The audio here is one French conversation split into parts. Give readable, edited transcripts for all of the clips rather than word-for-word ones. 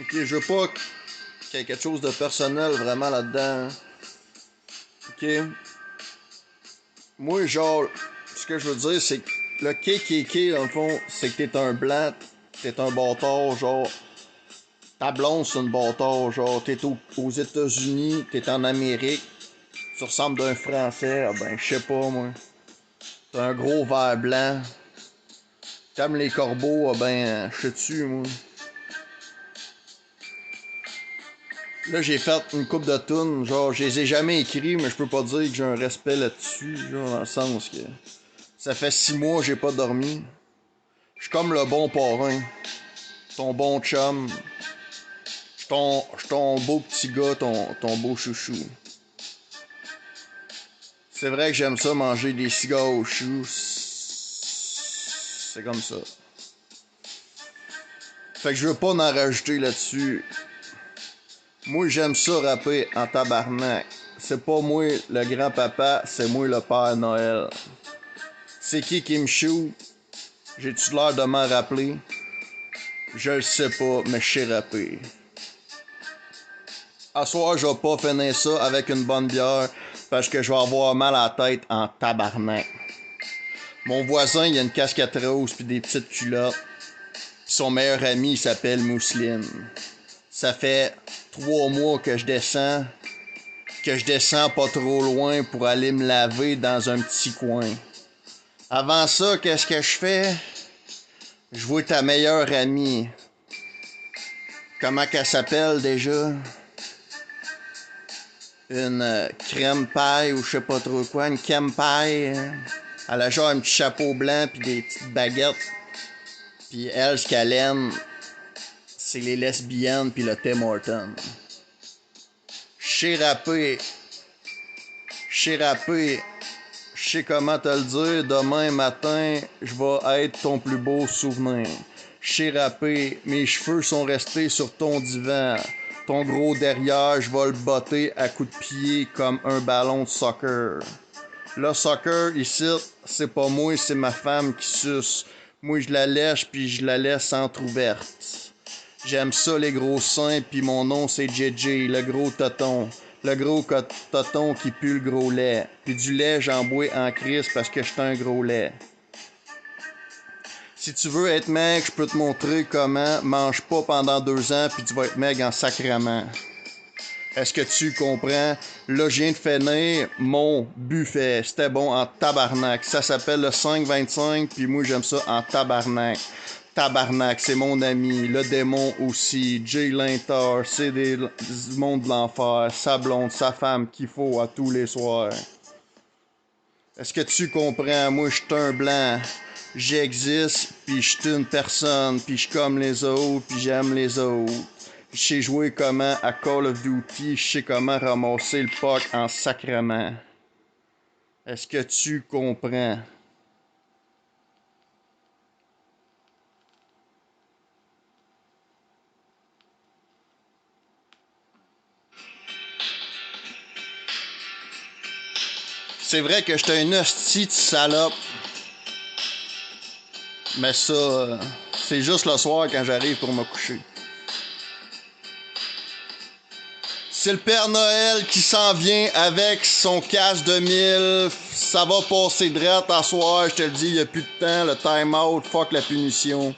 Ok, je veux pas qu'il y ait quelque chose de personnel vraiment là-dedans. Ok. Moi, genre, ce que je veux dire, c'est que le KKK, dans le fond, c'est que t'es un blanc, t'es un bâtard, genre. Ta blonde, c'est une bâtard, genre. T'es aux États-Unis, t'es en Amérique, tu ressembles d'un Français, ah ben, je sais pas, moi. T'as un gros verre blanc. T'aimes les corbeaux, ah ben, je sais dessus, moi. Là, j'ai fait une coupe de tunes, genre, je les ai jamais écrits, mais je peux pas dire que j'ai un respect là-dessus, genre, dans le sens que ça fait 6 mois que j'ai pas dormi. Je suis comme le bon parrain, ton bon chum, je ton beau petit gars, ton beau chouchou. C'est vrai que j'aime ça manger des cigares aux choux, c'est comme ça. Fait que je veux pas en rajouter là-dessus. Moi, j'aime ça rapper en tabarnak. C'est pas moi le grand-papa, c'est moi le Père Noël. C'est qui me shoot? J'ai-tu l'air de m'en rappeler? Je le sais pas, mais je sais rapper. À soir, je vais pas finir ça avec une bonne bière parce que je vais avoir mal à la tête en tabarnak. Mon voisin, il a une casquette rose puis des petites culottes. Son meilleur ami, il s'appelle Mousseline. Ça fait 3 mois que je descends pas trop loin pour aller me laver dans un petit coin. Avant ça, qu'est-ce que je fais? Je vois ta meilleure amie. Comment qu'elle s'appelle déjà? Une crème paille ou je sais pas trop quoi, une crème paille. Elle a genre un petit chapeau blanc puis des petites baguettes. Puis elle, ce qu'elle aime, c'est les lesbiennes puis le Tim Hortons. Je sais rapper. Je sais comment te le dire. Demain matin, je vais être ton plus beau souvenir. Je sais rapper. Mes cheveux sont restés sur ton divan. Ton gros derrière, je vais le botter à coups de pied comme un ballon de soccer. Le soccer, ici, c'est pas moi, c'est ma femme qui suce. Moi, je la lèche puis je la laisse entrouverte. J'aime ça, les gros seins, puis mon nom, c'est JJ, le gros toton. Le gros toton qui pue le gros lait. Puis du lait, j'en bois en crise parce que je suis un gros lait. Si tu veux être maigre, je peux te montrer comment. Mange pas pendant 2 ans, puis tu vas être maigre en sacrement. Est-ce que tu comprends? Là, je viens de finir mon buffet. C'était bon en tabarnak. Ça s'appelle le 5,25, puis moi, j'aime ça en tabarnak. Tabarnak, c'est mon ami. Le démon aussi. Jay Lintar, c'est du monde de l'enfer. Sa blonde, sa femme qu'il faut à tous les soirs. Est-ce que tu comprends? Moi, je suis un blanc. J'existe, puis je suis une personne, puis je suis comme les autres, puis j'aime les autres. Je sais jouer comment à Call of Duty, je sais comment ramasser le puck en sacrement. Est-ce que tu comprends? C'est vrai que j'étais un hostie de salope. Mais ça, c'est juste le soir quand j'arrive pour me coucher. C'est le Père Noël qui s'en vient avec son casse de 1000. Ça va passer drette à soir, je te le dis, il n'y a plus de temps, le time-out, fuck la punition.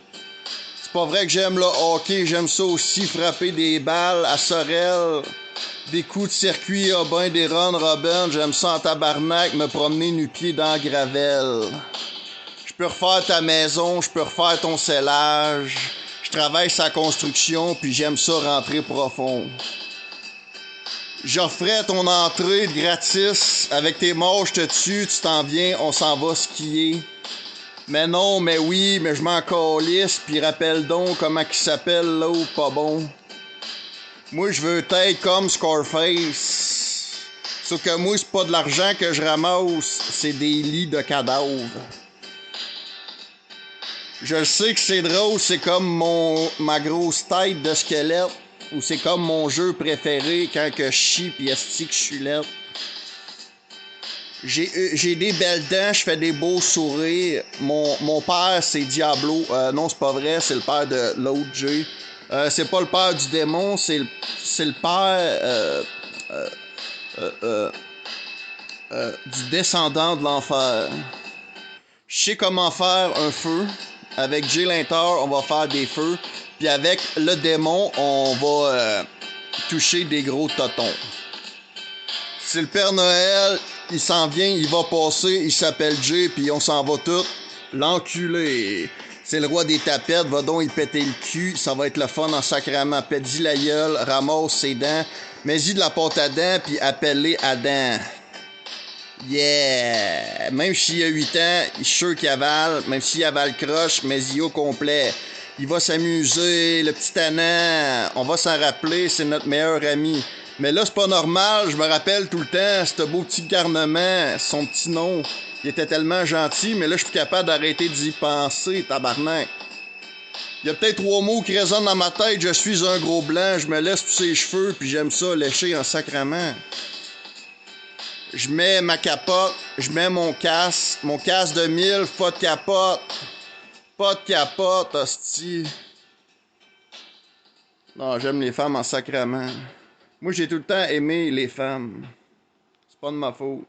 C'est pas vrai que j'aime le hockey, j'aime ça aussi, frapper des balles à Sorel, des coups de circuit à bain, des runs Robin, j'aime ça en tabarnak, me promener nu-pied dans la gravelle. Je peux refaire ta maison, je peux refaire ton scellage, je travaille sa construction, puis j'aime ça rentrer profond. J'offrais ton entrée gratis, avec tes morts, je te tue, tu t'en viens, on s'en va skier. Mais non, mais oui, mais je m'en calisse, pis rappelle donc comment il s'appelle l'autre pas bon. Moi, je veux être comme Scarface. Sauf que moi, c'est pas de l'argent que je ramasse, c'est des lits de cadavres. Je sais que c'est drôle, c'est comme ma grosse tête de squelette, ou c'est comme mon jeu préféré quand que je chie pis esti que je suis laide. J'ai des belles dents, je fais des beaux sourires. Mon père, c'est Diablo. Non, c'est pas vrai, c'est le père de l'autre Jay. C'est pas le père du démon, c'est le père du descendant de l'enfer. Je sais comment faire un feu. Avec Jay Linter, on va faire des feux. Puis avec le démon, on va toucher des gros totons. C'est le Père Noël, il s'en vient, il va passer, il s'appelle Jay, puis on s'en va tout. L'enculé. C'est le roi des tapettes, va donc y péter le cul, ça va être le fun en sacrament. Pète-y la gueule, ramasse ses dents, mets-y de la pâte à dents, puis appelle-les Adam. Yeah! Même s'il a 8 ans, je suis sûr qu'il avale, même s'il avale croche, mais il au complet. Il va s'amuser, le petit tannant, on va s'en rappeler, c'est notre meilleur ami. Mais là, c'est pas normal, je me rappelle tout le temps, ce beau petit garnement, son petit nom, il était tellement gentil, mais là, je suis plus capable d'arrêter d'y penser, tabarnak. Il y a peut-être 3 mots qui résonnent dans ma tête, je suis un gros blanc, je me laisse pousser les cheveux, puis j'aime ça lécher en sacrament. Je mets ma capote, je mets mon casque de 1000, pas de capote. Pas de capote, hostie. Non, j'aime les femmes en sacrament. Moi, j'ai tout le temps aimé les femmes. C'est pas de ma faute.